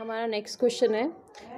हमारा next question है,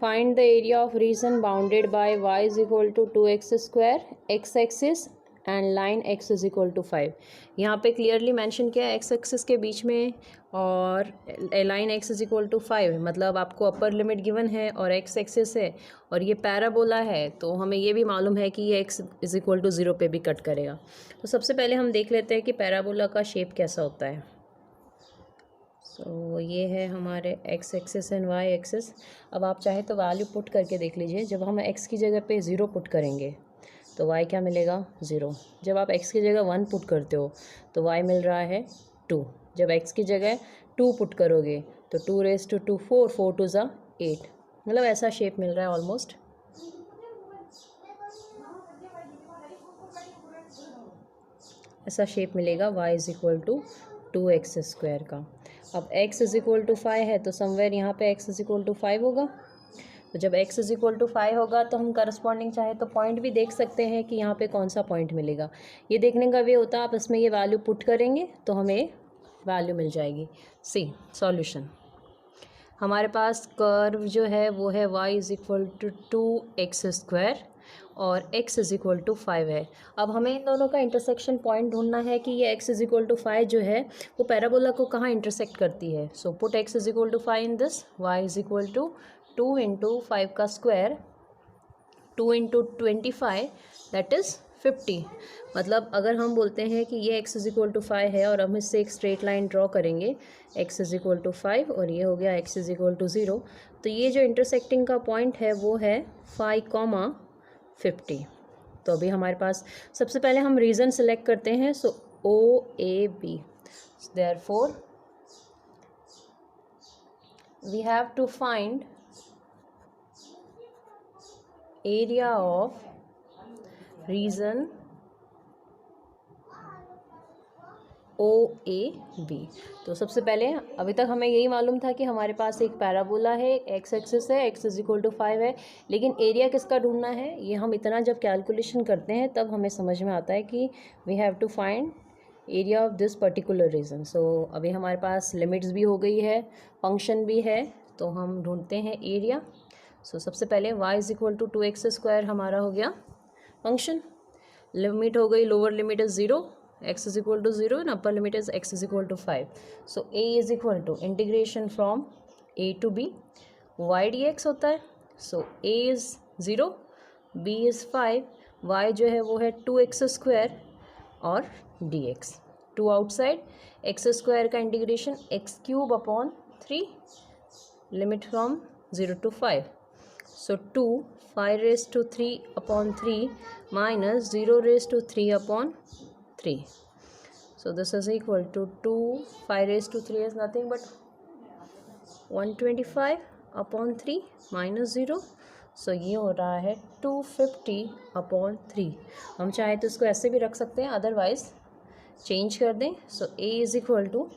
find the area of region bounded by y is equal to 2x square x axis and line x is equal to 5। यहाँ पे clearly mention किया है x axis के बीच में और line x is equal to 5, मतलब आपको अपर लिमिट गिवन है और x एक्सिस है और ये पैराबोला है, तो हमें ये भी मालूम है कि ये x इज इक्वल टू 0 पे भी कट करेगा। तो सबसे पहले हम देख लेते हैं कि पैराबोला का शेप कैसा होता है। तो ये है हमारे x axis and y axis. अब आप चाहे तो वैल्यू पुट करके देख लीजिए। जब हम x की जगह पे 0 पुट करेंगे तो y क्या मिलेगा 0। जब आप x की जगह 1 पुट करते हो तो y मिल रहा है 2। जब x की जगह 2 पुट करोगे तो 2 रेज टू 2 4, 4 टू ज़ा 8, मतलब ऐसा शेप मिल रहा है ऑलमोस्ट। ऐसा शेप मिलेगा y is equal to 2x square का। अब x इज इक्वल टू 5 है तो समवेयर यहाँ पे x इज इक्वल टू 5 होगा। तो जब x इज इक्वल टू 5 होगा तो हम करस्पॉन्डिंग चाहे तो पॉइंट भी देख सकते हैं कि यहाँ पे कौन सा पॉइंट मिलेगा। ये देखने का वे होता है, आप इसमें ये वैल्यू पुट करेंगे तो हमें वैल्यू मिल जाएगी। सी सॉल्यूशन, हमारे पास कर्व जो है वो है y is equal to 2x square और x इज इक्वल टू 5 है। अब हमें इन दोनों का इंटरसेक्शन पॉइंट ढूंढना है कि ये x इज इक्वल टू 5 जो है वो पैराबोला को कहाँ इंटरसेक्ट करती है। So put x is equal to 5 in this, y is equal to 2 into 5 का स्क्वायर 2 इंटू 25 दैट इज़ 50। मतलब अगर हम बोलते हैं कि ये x इज इक्वल टू 5 है और हम इससे एक स्ट्रेट लाइन ड्रॉ करेंगे x इज इक्वल टू 5 और ये हो गया x इज इक्वल टू 0, तो ये जो इंटरसेक्टिंग का पॉइंट है वो है 5,50। तो अभी हमारे पास सबसे पहले हम रीजन सेलेक्ट करते हैं। So OAB, therefore we have to find area of region OAB। तो सबसे पहले अभी तक हमें यही मालूम था कि हमारे पास एक पैराबोला है, x एक्सिस है, x इज इक्वल टू 5 है, लेकिन एरिया किसका ढूंढना है ये हम इतना जब कैलकुलेशन करते हैं तब हमें समझ में आता है कि we have to find area of this particular region. So अभी हमारे पास लिमिट्स भी हो गई है, फंक्शन भी है, तो हम ढूंढते हैं एरिया। सो सबसे पहले y is equal to 2x square हमारा हो गया फंक्शन, लिमिट हो गई, lower limit is 0, x is equal to 0 and upper limit is x is equal to 5. So a is equal to integration from a to b y dx होता है। So a is 0, b is 5, y जो है वो है 2x square और dx 2 outside, x square का integration x cube upon 3, limit from 0 to 5. So 2 5 raised to 3 upon 3 minus 0 raised to 3 upon 3. So this is equal to 2 5 raised to 3 is nothing but 125 upon 3 minus 0. So ये हो रहा है 250 upon 3। हम चाहे तो इसको ऐसे भी रख सकते हैं, अदरवाइज चेंज कर दें। सो a इज इक्वल टू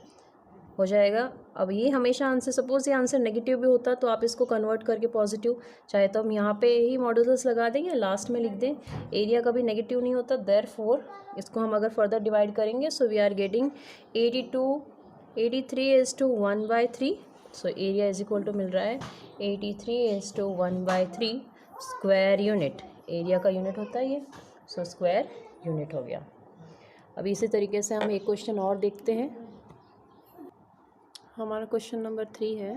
हो जाएगा, अब ये हमेशा आंसर, सपोज ये आंसर नेगेटिव भी होता तो आप इसको कन्वर्ट करके पॉजिटिव, चाहे तो हम यहाँ पे ही मॉडुलस लगा दें या लास्ट में लिख दें। एरिया कभी नेगेटिव नहीं होता, देयरफॉर इसको हम अगर फर्दर डिवाइड करेंगे so we are getting 83 is to 1/3। So area is equal to मिल रहा है 83 इज टू 1/3 स्क्वायर यूनिट। एरिया का यूनिट होता है ये, सो स्क्वायर यूनिट हो गया। अब इसी तरीके से हम एक क्वेश्चन और देखते हैं। हमारा क्वेश्चन नंबर 3 है,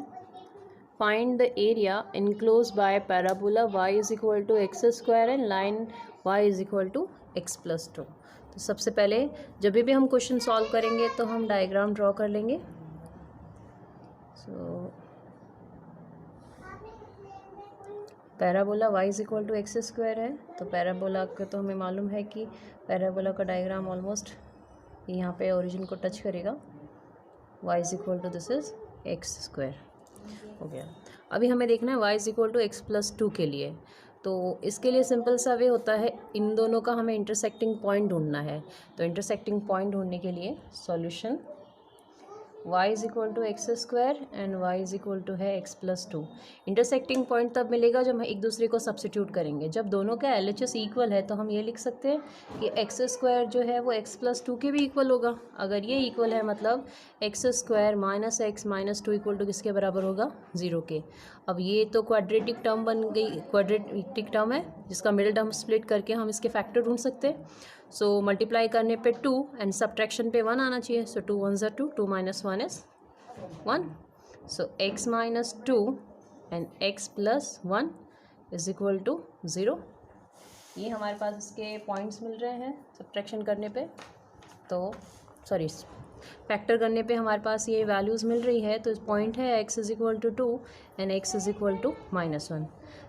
find the area enclose by parabola y is equal to x square and line y is equal to x plus 2। तो सबसे पहले जब भी हम क्वेश्चन सॉल्व करेंगे तो हम डायग्राम ड्रॉ कर लेंगे। So parabola y is equal to x square है, तो पैराबोला का तो हमें मालूम है कि पैराबोला का डायग्राम ऑलमोस्ट यहाँ पे ओरिजिन को टच करेगा। y is equal to this is x square हो गया। अभी हमें देखना है y is equal to x plus 2 के लिए, तो इसके लिए सिंपल सा वे होता है, इन दोनों का हमें इंटरसेक्टिंग पॉइंट ढूंढना है। तो इंटरसेक्टिंग पॉइंट ढूंढने के लिए solution y is equal to x square and y is equal to है x प्लस 2। इंटरसेक्टिंग पॉइंट तब मिलेगा जब हम एक दूसरे को सब्सिट्यूट करेंगे। जब दोनों का LHS इक्वल है तो हम ये लिख सकते हैं कि एक्स स्क्वायर जो है वो x प्लस 2 के भी इक्वल होगा। अगर ये इक्वल है मतलब x square minus x minus 2 equal to किसके बराबर होगा, 0 के। अब ये तो क्वाड्रेटिक टर्म बन गई, क्वाड्रेटिक टर्म है जिसका मिडिल टर्म स्प्लिट करके हम इसके फैक्टर ढूंढ सकते हैं। सो मल्टीप्लाई करने पे 2 एंड सब्ट्रैक्शन पे 1 आना चाहिए। So 2 1 2, 2 minus 1 is 1। So x minus 2 and x plus 1 is equal to 0। ये हमारे पास इसके पॉइंट्स मिल रहे हैं सब्ट्रैक्शन करने पे, तो सॉरी फैक्टर करने पे हमारे पास ये वैल्यूज़ मिल रही है। तो पॉइंट है x is equal to 2 and x is equal to minus 1।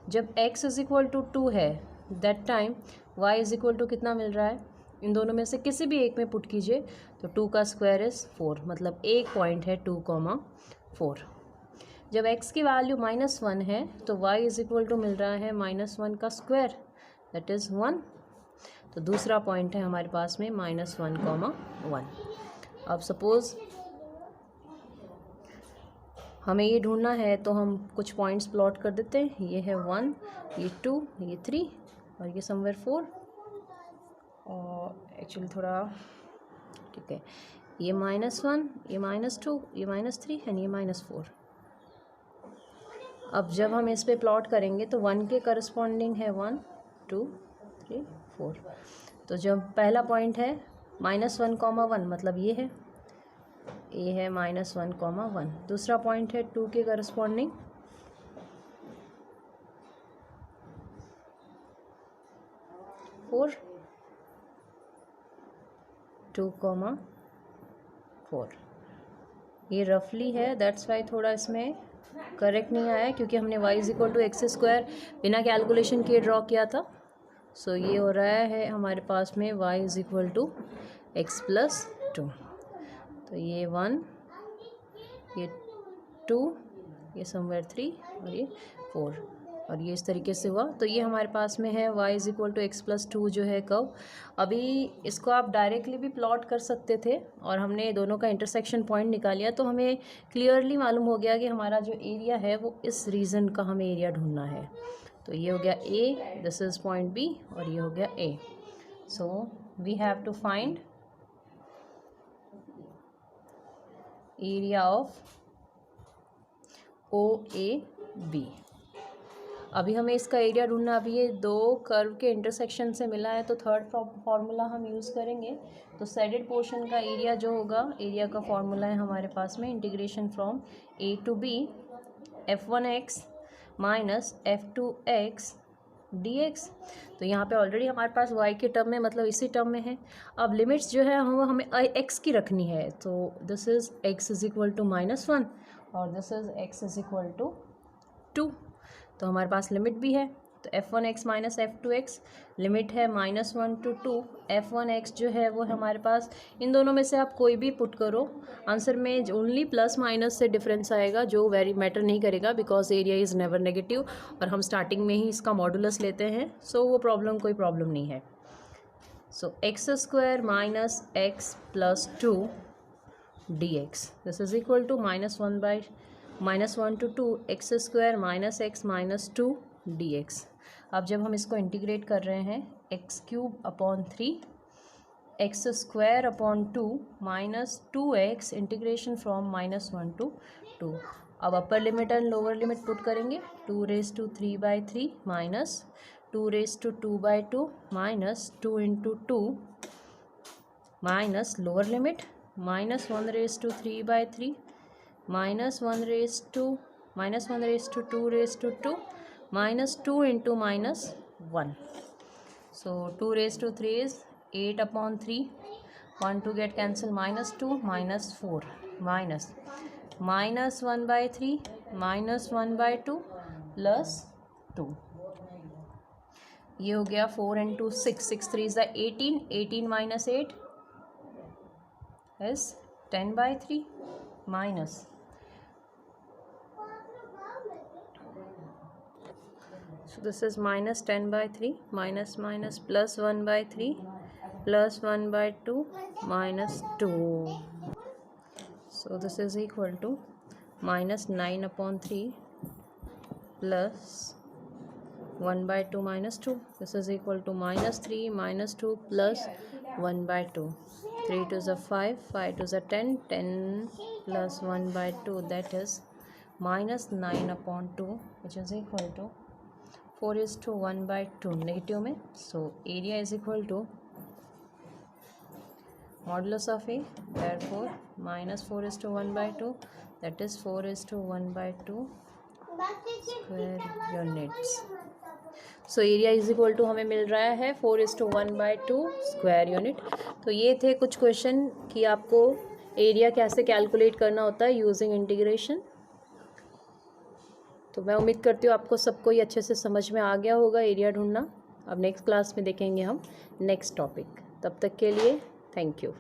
जब x इज इक्वल टू 2 है that time y is equal to कितना मिल रहा है, इन दोनों में से किसी भी एक में पुट कीजिए तो 2 का स्क्वायर इज़ 4, मतलब एक पॉइंट है 2,4। जब x की वैल्यू -1 है तो y इज इक्वल टू मिल रहा है -1 का स्क्वायर दैट इज़ 1। तो दूसरा पॉइंट है हमारे पास में -1,1। अब सपोज़ हमें ये ढूंढना है तो हम कुछ पॉइंट्स प्लॉट कर देते हैं। ये है 1, ये 2, ये 3 और ये समवेयर 4। और एक्चुअली थोड़ा ठीक है, ये -1, ये -2, ये -3 एंड ये -4। अब जब हम इस पे प्लॉट करेंगे तो 1 के करस्पॉन्डिंग है 1 2 3 4। तो जब पहला पॉइंट है -1,1 मतलब ये है -1,1। दूसरा पॉइंट है 2 के करस्पॉन्डिंग 4 2,4। ये रफली है, दैट्स वाई थोड़ा इसमें करेक्ट नहीं आया क्योंकि हमने y is equal to x square बिना कैलकुलेशन किए ड्रॉ किया था। सो ये हो रहा है हमारे पास में y is equal to x plus 2। तो ये 1, ये 2, ये समवेयर 3 और ये 4 और ये इस तरीके से हुआ। तो ये हमारे पास में है y is equal to x plus 2 जो है कर्व। अभी इसको आप डायरेक्टली भी प्लॉट कर सकते थे और हमने दोनों का इंटरसेक्शन पॉइंट निकाल लिया तो हमें क्लियरली मालूम हो गया कि हमारा जो एरिया है वो इस रीजन का हमें एरिया ढूंढना है। तो ये हो गया A, this is point B और ये हो गया A। So we have to find area of OAB। अभी हमें इसका एरिया ढूंढना। अभी ये दो कर्व के इंटरसेक्शन से मिला है तो थर्ड फार्मूला हम यूज़ करेंगे। तो सेडेड पोर्शन का एरिया जो होगा, एरिया का फार्मूला है हमारे पास में integration from A to B f1x minus f2x dx। तो यहाँ पे ऑलरेडी हमारे पास y के टर्म में मतलब इसी टर्म में है। अब लिमिट्स जो है हमें x की रखनी है। तो this is x is equal to -1 और this is x is equal to 2। तो हमारे पास लिमिट भी है। तो f1x माइनस f2x लिमिट है -1 to 2। f1x जो है वो हमारे पास, इन दोनों में से आप कोई भी पुट करो, आंसर में ओनली प्लस माइनस से डिफरेंस आएगा जो वेरी मैटर नहीं करेगा because area is never negative और हम स्टार्टिंग में ही इसका मॉडुलस लेते हैं। सो वो कोई प्रॉब्लम नहीं है। So X square minus X plus 2 dx this is equal to -1 to 2 X square minus x minus 2 dx। अब जब हम इसको इंटीग्रेट कर रहे हैं x³/3 x square upon 2 minus 2x integration from -1 to 2। अब upper limit and lower limit put करेंगे। 2�3/3 minus 2⁻² minus 2 × 2 minus lower limit -1�3/3 minus 1⁻² minus 1⁻²² minus 2 × -1। So 2⁻³ is 8/3, 1 to get cancel -2 -4 minus -1/3 -1/2 plus 2। ये हो गया 4 × 6, 6 3 is 18, 18 minus 8 is 10/3 minus so this is minus 10/3 minus minus plus 1/3 plus 1/2 minus 2। So this is equal to minus 9/3 plus 1/2 minus 2. This is equal to minus 3 minus 2 plus 1/2. 3 to the 5, 5 to the 10, 10 plus 1/2, that is minus 9/2, which is equal to 4:1/2 negative में. So area is equal to modulus of A, therefore minus 4:1/2, that is 4:1/2 square units. So area is equal to हमें मिल रहा है 4:1/2 square unit. तो ये थे कुछ question कि आपको एरिया कैसे कैलकुलेट करना होता है यूजिंग इंटीग्रेशन. तो मैं उम्मीद करती हूँ आपको सबको ये अच्छे से समझ में आ गया होगा एरिया ढूंढना. अब नेक्स्ट क्लास में देखेंगे हम नेक्स्ट टॉपिक. तब तक के लिए थैंक यू.